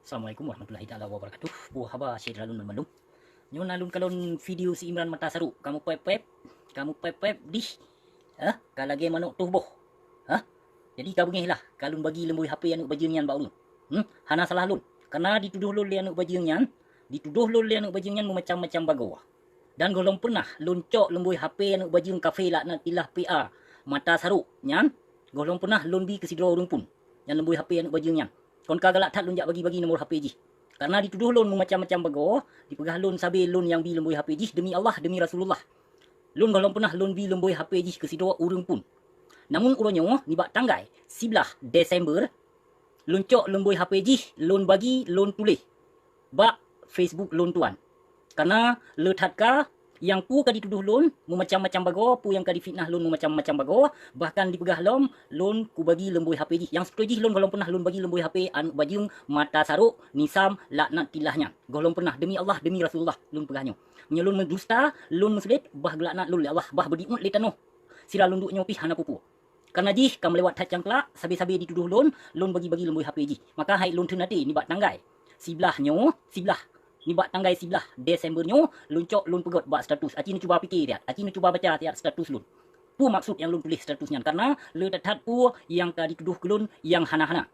Assalamualaikum warahmatullahi taala wabarakatuh. Buah haba syed lalun manum. Nyo nalun kalon video si Imran mata saru. Kamu pep. Kamu pep di. Kalage manuk tuh boh. Jadi kau bengih lah. Kalun bagi lembui HP anu bajingan bau lu. Hana salah lun. Karena dituduh lun li anu bajingan. Dituduh lun li anu bajingan macam-macam bagawa. Dan golong pernah loncok lembui HP anu bajing kafe lah nak tilah PA. Mata saru. Nyan. Golong pernah lun bi ke sidro rumpun. Yang lembui HP anu bajingan. Kon kagalak tat lun jak bagi-bagi nombor HP ji. Karena dituduh lun macam-macam bago, dipegah lun sabi lun yang bi lembui HP ji demi Allah demi Rasulullah. Lun golong pernah lun bi lembui HP ji ke sidro urang pun. Namun uronyo ni bak tanggai 11 Desember lun cok lembui HP ji lun bagi lun tulis. Bak Facebook lun tuan. Karena letat ka yang pu ka dituduh lun macam-macam bago, pu yang ka difitnah lun macam-macam bago, bahkan dipegah lun ku bagi lembui HP ji. Yang setuju lun golong pernah lun bagi lembui HP anu bajing mata saruk nisam laknat tilahnya. Golong pernah demi Allah demi Rasulullah lun pegahnya. Menyelun mendusta lun muslim bah gelaknat lun Allah bah berdiut li tanoh. Sira lun duk nyopi hana pupu. Karena ji kam lewat tat cangklak sabi-sabi dituduh lun bagi-bagi lembui HP ji. Maka hai lun tenati ni bak tanggai. Sebelah ni bak tanggai 11 Desembernya luncok lun pegot bak status. Aci ni cuba fikir dia. Aci ni cuba baca tiap status lun. Pu maksud yang lun tulis statusnya karena le tat pu yang ka dituduh ke lun yang hana-hana.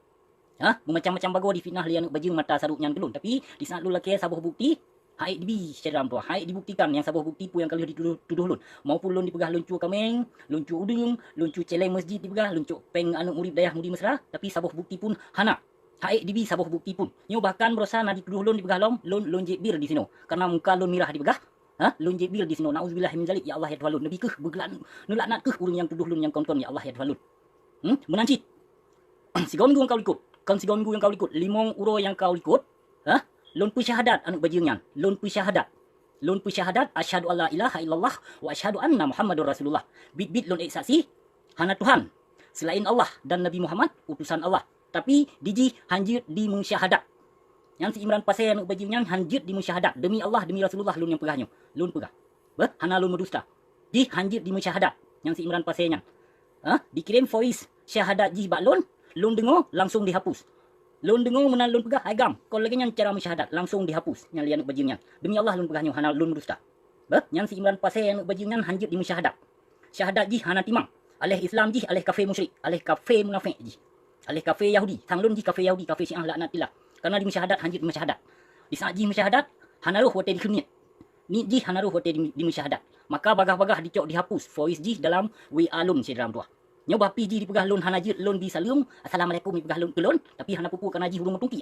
Macam-macam bago difitnah lian bajing mata saruknya ke lun. Tapi di saat lun laki sabuh bukti hai dibi secara tu. Hai dibuktikan yang sabuh bukti pu yang kali dituduh lun. Maupun lun dipegah luncu kameng, luncu udung, luncu celeng masjid dipegah, luncu peng anu murid dayah mudi mesra, tapi sabuh bukti pun hana. Hai dibi sabuh bukti pun. Nyo bahkan berusaha nak dituduh lun dipegah lun jebir di sini. Karena muka lun mirah dipegah. Lun jebir di sini. Nauzubillah min zalik. Ya Allah ya Tuhan lun. Nabi keh bergelan nulaknat keh urang yang tuduh lun yang kon-kon ya Allah ya Tuhan lun. Menancit. Sigau minggu yang kau ikut. Kan sigau minggu yang kau ikut. 5 euro yang kau ikut. Lun pu syahadat anu bajingan. Lun pu syahadat. Lun pu syahadat asyhadu alla ilaha illallah wa asyhadu anna Muhammadur Rasulullah. Bit-bit lun saksi hana Tuhan selain Allah dan Nabi Muhammad utusan Allah. Tapi diji hanjir di mensyahadat. Yang si Imran pasai anu bajingan hanjir di mensyahadat demi Allah demi Rasulullah lun yang pegahnya. Lun pegah. Hana lun medusta. Di hanjir di mensyahadat. Yang si Imran pasainya. Dikirim voice syahadat ji bak lun dengar langsung dihapus. Lun dengar menan lun pegah agam. Kau lagi yang cara mensyahadat langsung dihapus. Yang lian bajingan. Demi Allah lun pegahnya hana lun medusta. Yang si Imran pasai anu bajingan hanjir di mensyahadat. Syahadat ji hana timang. Alih Islam ji alih kafir musyrik, alih kafir munafik ji. Alih kafe Yahudi, tanglun ji kafe Yahudi, kafe Syiah laknat tillah. Karena di mensyahadat hanjit mensyahadat. Di saat ji mensyahadat, hanaruh wate dikenit. Ni ji hanaruh wate di mensyahadat. Maka bagah-bagah dicok dihapus voice ji dalam WA lun si dalam tuah. Nyoba pi ji dipegah lun hanajit lun bi salung, assalamualaikum dipegah lun ke lun, tapi hana pupu karena ji hurung metungki.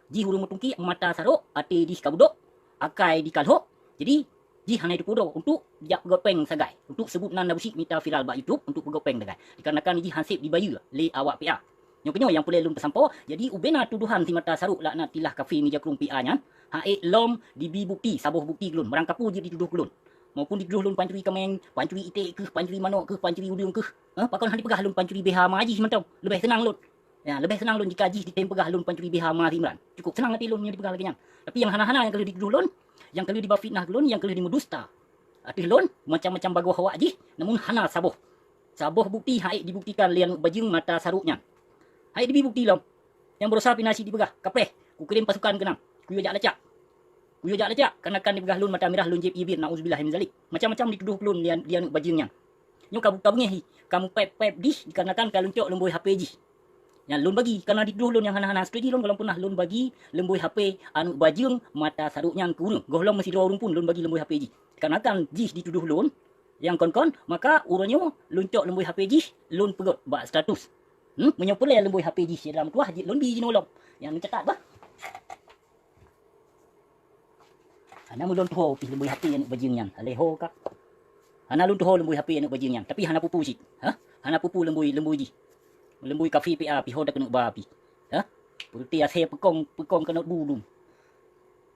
Ji hurung metungki mata saruk, ate di kabudok, akai di kalhok. Jadi ji hana dipudok untuk jak pegopeng sagai. Untuk sebut nan nabusik mita viral ba YouTube untuk pegopeng dagai. Dikarenakan ji hansip dibayu le awak PA. Yang boleh lun pesampo. Jadi ubena tuduhan si mata saruk laknat tilah kafe meja krum PA-nya. Haik lom dibi bukti, sabuh bukti lun. Merangkapu je dituduh lun. Maupun dituduh lun pancuri kameng, pancuri itik ke, pancuri manok ke, pancuri udung ke. Pakon hadi pegah lun pancuri BH ma haji sementau. Lebih senang lun. Ya, lebih senang lun jika haji ditem pegah lun pancuri BH ma Imran. Cukup senang hati lun yang dipegah lagi nya. Tapi yang hana-hana yang kalau dituduh lun, yang kalau dibafitnah lun, yang kalau dimedusta. Hati lun macam-macam bago hawa haji, namun hana sabuh. Sabuh bukti haik dibuktikan lian bajing mata saruknya. Hai dibi bukti lom. Yang berusaha pinasi dipegah. Kapeh. Ku kirim pasukan kenang. Kuyo jak lecak. Kuyo jak lecak. Karena kan dipegah lun mata merah lun jeb ibir. Nauzubillah min zalik. Macam-macam dituduh lun lian bajingnya. Nyo kamu bengehi. Kamu pep di dikarenakan kalun cok lemboi HP ji. Yang lun bagi karena dituduh lun yang hana-hana studi lun kalau pernah lun bagi lemboi HP anu bajing mata saruknya ke urang. Gohlom mesti dua urang pun lun bagi lemboi HP ji. Dikarenakan ji dituduh lun yang kon-kon maka urangnya lun cok lemboi HP ji lun pegot bak status. Menyopulai lembui HP ji dalam tuah ji lun bi jinolong. Yang mencetak bah. Hana mulun tuho pi lembui HP yang bajingnya. Aleho kak. Hana lun tuho lembui HP yang bajingnya. Tapi hana pupu ji. Hana pupu lembui ji. Lembui kafe PA pi hoda kena ba pi. Putih ase pekong kena bulum.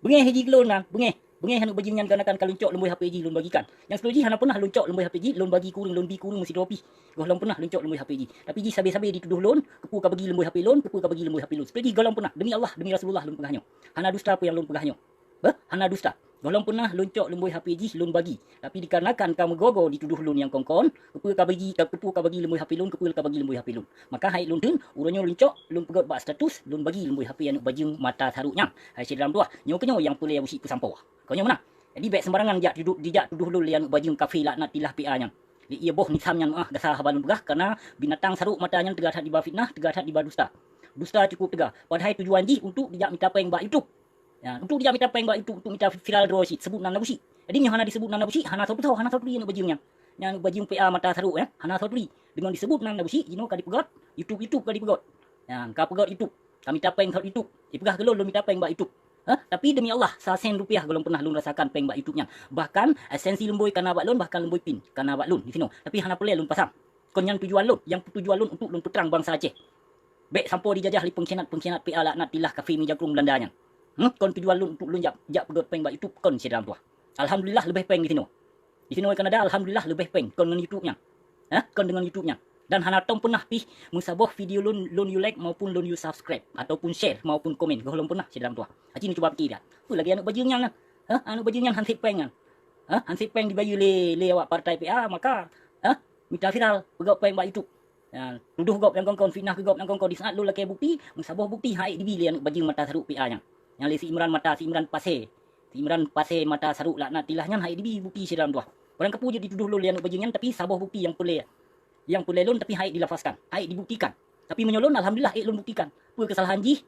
Bengeh ji lun nang, bengeh hanu bajingan kan kalun cok lembui HP ji lun bagikan. Yang seluji hana pernah lun cok lembui HP ji lun bagi kurung lun bi kurung mesti dopi. Golong pernah lun cok lembui HP ji. Tapi ji sabe-sabe dituduh lun, kepu ka bagi lembui HP lun, kepu ka bagi lembui HP lun. Seluji golong pernah demi Allah demi Rasulullah lun pegahnya. Hana dusta apa yang lun pegahnya. Hana dusta. Golong pernah loncok lembui HP ji lun bagi. Tapi dikarenakan kamu gogo dituduh lun yang kongkon, kepu ka bagi lembui HP lun, kepu ka bagi lembui HP lun. Maka hai lun tun uronyo loncok lun pegot bak status lun bagi lembui HP anu bajing mata saruknya. Hai dalam dua. Nyo kenyo yang pulai usi pesampau. Konyo mana? Jadi baik sembarangan dijak tuduh lun yang bajing kafe laknat tilah PA nya. Ia boh nisamnya dasar habalun begah karena binatang saruk matanya tegak di bawah fitnah, tegak di bawah dusta. Dusta cukup tegak. Padahal tujuan ji untuk dijak minta peng bak YouTube. Ya, untuk dia minta peng buat itu untuk minta viral draw sheet sebut nana busi. Jadi yang hana disebut nana busi, hana tahu hana tahu yang bajingnya. Yang bajing PA mata saruk ya, hana tahu dengan disebut nana busi, jino kali pegot, YouTube kali pegot. Ya, ka pegot YouTube. Kami minta peng kat YouTube. Dipegah gelon lu minta peng buat YouTube. Tapi demi Allah, sasen rupiah belum pernah lun rasakan peng buat YouTube-nya. Bahkan esensi lembui kana buat lun, bahkan lembui pin kana buat lun di sini. Tapi hana boleh lun pasang. Kon yang tujuan lun untuk lun peterang bangsa Aceh. Baik sampo dijajah li pengkhianat PA laknat tilah kafe Mijagrung Belandanya. Kon tujuan lun untuk lun jak pegot peng buat YouTube kon sedang tu. Alhamdulillah lebih peng di sini. Di sini Kanada alhamdulillah lebih peng kon dengan YouTube-nya. Kon dengan YouTube-nya. Dan hana tong pernah pi musabah video lun you like maupun lun you subscribe ataupun share maupun komen. Golong pernah sedang tu. Haji ni cuba fikir dah. Lagi anak bajingnya kan. Anak bajingnya hansip peng kan. Hansip peng dibayu le awak partai PA maka minta viral pegot peng buat YouTube. Tuduh gop yang kongkon fitnah ke gop yang kongkon di saat lu laki bukti musabah bukti hai dibili anak bajing mata saruk PA nya. Yang si Imran Pasir mata saruk laknat tilahnya hai dibi bukti sedang tu. Orang kepu je dituduh lun yang bajingan tapi sabah bukti yang pulai lun tapi hai dilafazkan, hai dibuktikan. Tapi menyolon alhamdulillah lun buktikan. Pu kesalahan ji,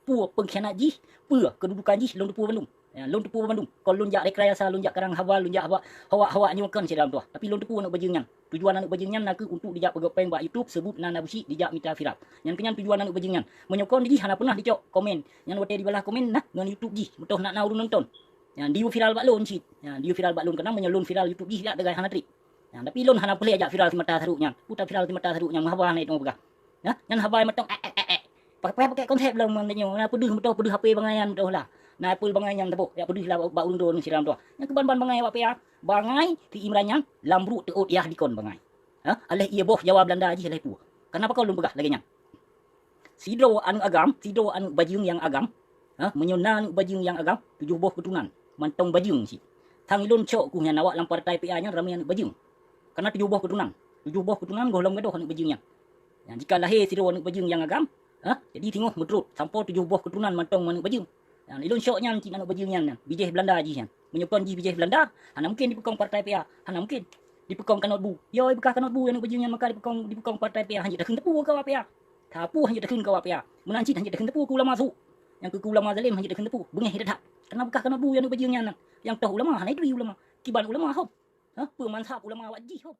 pu pengkhianat ji, pu kedudukan ji lun tepu Bandung. Lun tepu Bandung. Kalau lun jak rekayasa, lun jak karang hawal, lun jak hawa nyukan sedang tu. Tapi lun tepu anak bajingan. Tujuan anak bajingan nak untuk dijak pegot peng buat YouTube sebut nana busi dijak minta viral. Yang kenyan tujuan anak bajingan. Menyokon ji hana pernah dicok komen. Yang wate di belah komen nah dengan YouTube ji. Betul nak nauru nonton. Yang dia viral bak lun cit. Yang dia viral bak lun kena menyolon viral YouTube ji dak degai hana trik. Yang tapi lun hana boleh ajak viral si mata saruknya. Putar viral si mata saruknya mahawal naik tong begah. Yang habai matong pakai konsep lah mendenyo. Na pedih HP bangayan betul lah. Na pul bangai yang tepuk. Ya pedih lah bak undon siram tu. Yang keban bangai awak PA. Bangai ti Imran yang lambru teut yah dikon bangai. Aleh ia boh jawab Belanda aji aleh pu. Kenapa kau lum begah lagi nya? Sidro anu bajing yang agam. Menyona anu bajing yang agam 7 boh keturunan. Mantong bajing si. Tang ilun cok ku nya awak lam partai PA nya ramai anu bajing. Karena 7 boh keturunan. 7 boh keturunan golong gadoh anu bajingnya. Yang jika lahir sidro anu bajing yang agam, jadi tengok medrut sampai 7 boh keturunan mantong anu bajing. Yang ilun cok nya cik anu bajing nya. Bijih Belanda aji nya. Menyokon ji bijih Belanda, hana mungkin dipekong partai PA, hana mungkin dipekong kanot bu. Yo bekah kanot bu yang bajingnya maka dipekong partai PA hanya dah tepu ke PA. Tapu hanya dah ke PA. Menancit hanya dah tepu ke ulama su. Yang ke ulama zalim hanya dah tepu. Bengeh dah. Karena bekah kanot bu yang bajingnya yang tahu ulama hana itu ulama. Kiban ulama hop. Pemanshab ulama wajih hop.